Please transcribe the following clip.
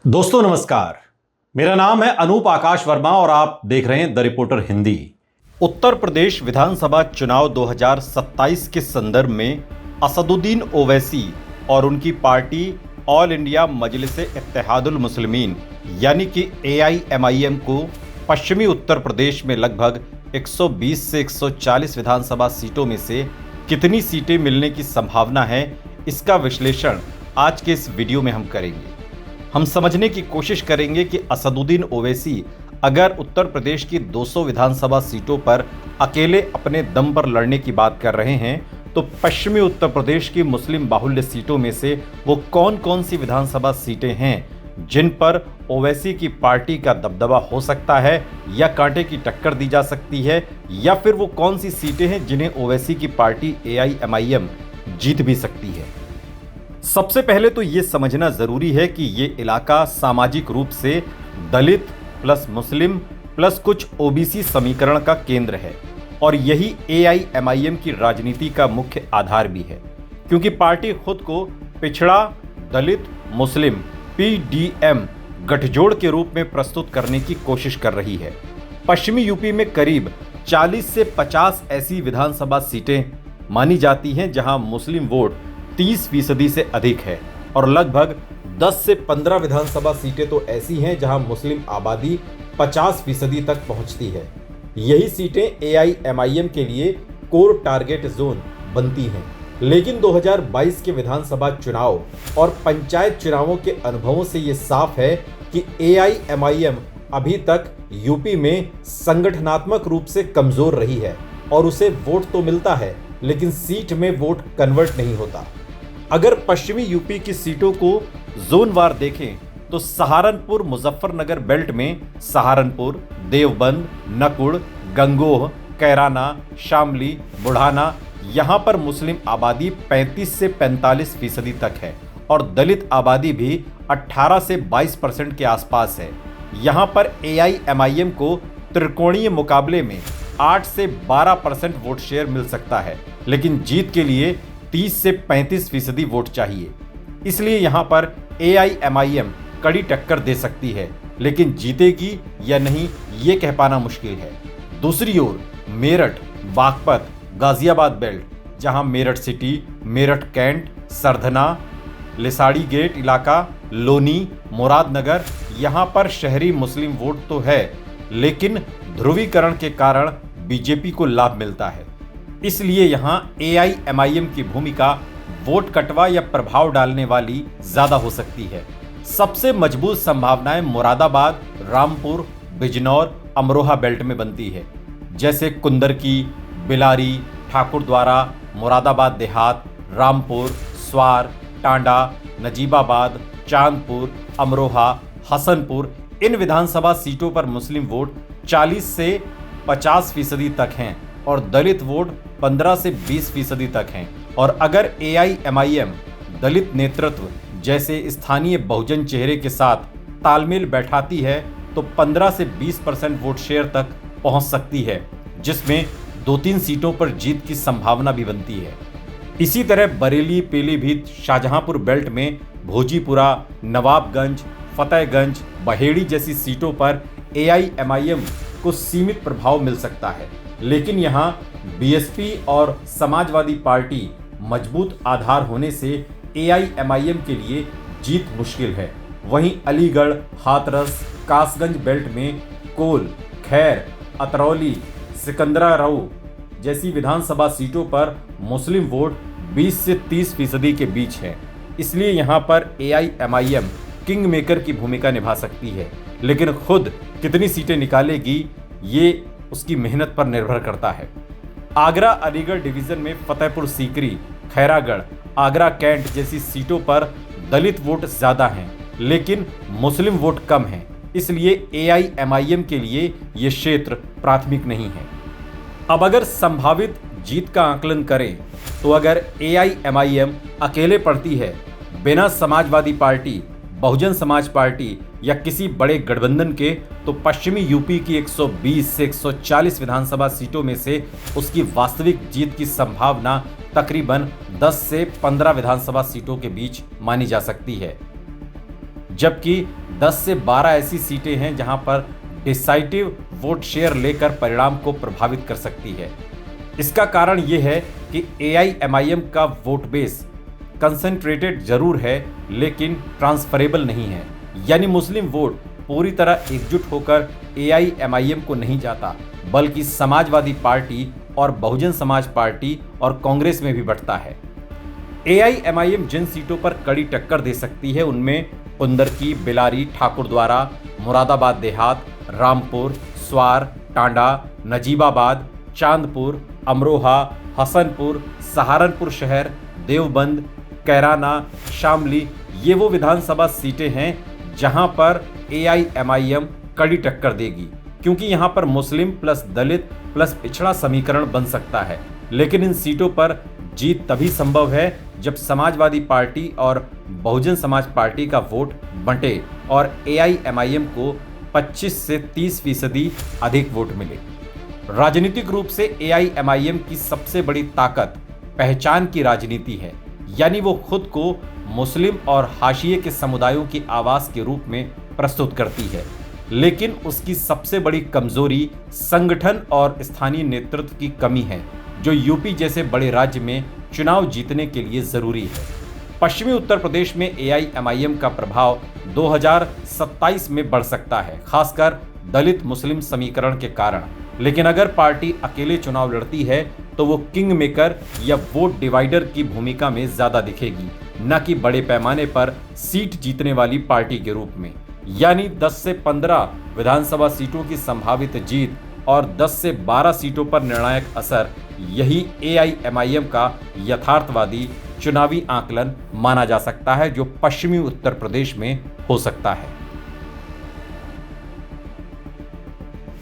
दोस्तों नमस्कार। मेरा नाम है अनूप आकाश वर्मा और आप देख रहे हैं द रिपोर्टर हिंदी। उत्तर प्रदेश विधानसभा चुनाव 2027 के संदर्भ में असदुद्दीन ओवैसी और उनकी पार्टी ऑल इंडिया मजलिस-ए-इत्तेहादुल मुस्लिमीन यानी कि AIMIM को पश्चिमी उत्तर प्रदेश में लगभग 120 से 140 विधानसभा सीटों में से कितनी सीटें मिलने की संभावना है, इसका विश्लेषण आज के इस वीडियो में हम करेंगे। हम समझने की कोशिश करेंगे कि असदुद्दीन ओवैसी अगर उत्तर प्रदेश की 200 विधानसभा सीटों पर अकेले अपने दम पर लड़ने की बात कर रहे हैं तो पश्चिमी उत्तर प्रदेश की मुस्लिम बाहुल्य सीटों में से वो कौन कौन सी विधानसभा सीटें हैं जिन पर ओवैसी की पार्टी का दबदबा हो सकता है या कांटे की टक्कर दी जा सकती है, या फिर वो कौन सी सीटें हैं जिन्हें ओवैसी की पार्टी AIMIM जीत भी सकती है। सबसे पहले तो ये समझना जरूरी है कि ये इलाका सामाजिक रूप से दलित प्लस मुस्लिम प्लस कुछ OBC समीकरण का केंद्र है और यही AIMIM की राजनीति का मुख्य आधार भी है, क्योंकि पार्टी खुद को पिछड़ा दलित मुस्लिम PDM गठजोड़ के रूप में प्रस्तुत करने की कोशिश कर रही है। पश्चिमी यूपी में करीब 40 से 50 ऐसी विधानसभा सीटें मानी जाती हैं जहां मुस्लिम वोट 30% से अधिक है और लगभग 10 से 15 विधानसभा सीटें तो ऐसी हैं जहां मुस्लिम आबादी 50% तक पहुंचती है। यही सीटें AIMIM के लिए कोर टारगेट जोन बनती हैं। लेकिन 2022 के विधानसभा चुनाव और पंचायत चुनावों के अनुभवों से ये साफ है कि AIMIM अभी तक यूपी में संगठनात्मक रूप से कमजोर रही है और उसे वोट तो मिलता है लेकिन सीट में वोट कन्वर्ट नहीं होता। अगर पश्चिमी यूपी की सीटों को जोनवार देखें तो सहारनपुर मुजफ्फरनगर बेल्ट में सहारनपुर, देवबंद, नकुड़, गंगोह, कैराना, शामली, बुढ़ाना, यहाँ पर मुस्लिम आबादी 35 से 45% तक है और दलित आबादी भी 18 से 22% के आसपास है। यहाँ पर AIMIM को त्रिकोणीय मुकाबले में 8 से 12% वोट शेयर मिल सकता है, लेकिन जीत के लिए 30 से 35% वोट चाहिए। इसलिए यहाँ पर AIMIM कड़ी टक्कर दे सकती है, लेकिन जीतेगी या नहीं ये कह पाना मुश्किल है। दूसरी ओर मेरठ, बागपत, गाजियाबाद बेल्ट, जहां Meerut city, Meerut cantt, Sardhana, Lisari gate इलाका, लोनी, मुरादनगर, यहां पर शहरी मुस्लिम वोट तो है लेकिन ध्रुवीकरण के कारण बीजेपी को लाभ मिलता है। इसलिए यहां AIMIM की भूमिका वोट कटवा या प्रभाव डालने वाली ज्यादा हो सकती है। सबसे मजबूत संभावनाएं मुरादाबाद, रामपुर, बिजनौर, अमरोहा बेल्ट में बनती है, जैसे कुंदरकी, बिलारी, ठाकुरद्वारा, मुरादाबाद देहात, रामपुर, स्वार, टांडा, नजीबाबाद, चांदपुर, अमरोहा, हसनपुर। इन विधानसभा सीटों पर मुस्लिम वोट 40 से 50% तक हैं और दलित वोट 15 से 20% तक हैं। और अगर AIMIM दलित नेतृत्व जैसे स्थानीय बहुजन चेहरे के साथ तालमेल बैठाती है तो 15 से 20% वोट शेयर तक पहुंच सकती है, जिसमें 2-3 सीटों पर जीत की संभावना भी बनती है। इसी तरह बरेली, पीलीभीत, शाहजहांपुर बेल्ट में भोजीपुरा, नवाबगंज, फतेहगंज, बहेड़ी जैसी सीटों पर AIMIM को सीमित प्रभाव मिल सकता है, लेकिन यहाँ BSP और समाजवादी पार्टी मजबूत आधार होने से AIMIM के लिए जीत मुश्किल है। वहीं अलीगढ़, हाथरस, कासगंज बेल्ट में कोल, खैर, अतरौली, सिकंदराबाद जैसी विधानसभा सीटों पर मुस्लिम वोट 20 से 30% के बीच है। इसलिए यहाँ पर AIMIM किंग मेकर की भूमिका निभा सकती है, लेकिन खुद कितनी सीटें निकालेगी ये उसकी मेहनत पर निर्भर करता है। आगरा अलीगढ़ डिवीजन में फतेहपुर सीकरी, खैरागढ़, आगरा कैंट जैसी सीटों पर दलित वोट ज्यादा हैं लेकिन मुस्लिम वोट कम हैं, इसलिए AIMIM के लिए ये क्षेत्र प्राथमिक नहीं है। अब अगर संभावित जीत का आकलन करें तो अगर AIMIM अकेले पड़ती है बिना समाजवादी पार्टी, बहुजन समाज पार्टी या किसी बड़े गठबंधन के, तो पश्चिमी यूपी की 120 से 140 विधानसभा सीटों में से उसकी वास्तविक जीत की संभावना तकरीबन 10 से 15 विधानसभा सीटों के बीच मानी जा सकती है। जबकि 10 से 12 ऐसी सीटें हैं जहां पर डिसाइसिव वोट शेयर लेकर परिणाम को प्रभावित कर सकती है। इसका कारण यह है कि AIMIM का वोट बेस कंसंट्रेटेड जरूर है लेकिन ट्रांसफरेबल नहीं है, यानी मुस्लिम वोट पूरी तरह एकजुट होकर AIMIM को नहीं जाता बल्कि समाजवादी पार्टी और बहुजन समाज पार्टी और कांग्रेस में भी बंटता है। AIMIM जिन सीटों पर कड़ी टक्कर दे सकती है उनमें कुंदरकी, बेलारी, ठाकुरद्वारा, मुरादाबाद देहात, रामपुर, स्वार, टांडा, नजीबाबाद, चांदपुर, अमरोहा, हसनपुर, सहारनपुर शहर, देवबंद, कैराना, शामली, ये वो विधानसभा सीटें हैं जहां पर AIMIM कड़ी टक्कर देगी, क्योंकि यहां पर मुस्लिम प्लस दलित प्लस पिछड़ा समीकरण बन सकता है। लेकिन इन सीटों पर जीत तभी संभव है जब समाजवादी पार्टी और बहुजन समाज पार्टी का वोट बंटे और AIMIM को 25 से 30% अधिक वोट मिले। राजनीतिक रूप से AIMIM की सबसे बड़ी ताकत पहचान की राजनीति है, यानी वो खुद को मुस्लिम और हाशिए के समुदायों की आवाज के रूप में प्रस्तुत करती है। लेकिन उसकी सबसे बड़ी कमजोरी संगठन और स्थानीय नेतृत्व की कमी है, जो यूपी जैसे बड़े राज्य में चुनाव जीतने के लिए जरूरी है। पश्चिमी उत्तर प्रदेश में AIMIM का प्रभाव 2027 में बढ़ सकता है, खासकर दलित मुस्लिम समीकरण के कारण। लेकिन अगर पार्टी अकेले चुनाव लड़ती है तो वो किंग मेकर या वोट डिवाइडर की भूमिका में ज्यादा दिखेगी, न कि बड़े पैमाने पर सीट जीतने वाली पार्टी के रूप में। यानी 10 से 15 विधानसभा सीटों की संभावित जीत और 10 से 12 सीटों पर निर्णायक असर, यही AIMIM का यथार्थवादी चुनावी आकलन माना जा सकता है, जो पश्चिमी उत्तर प्रदेश में हो सकता है।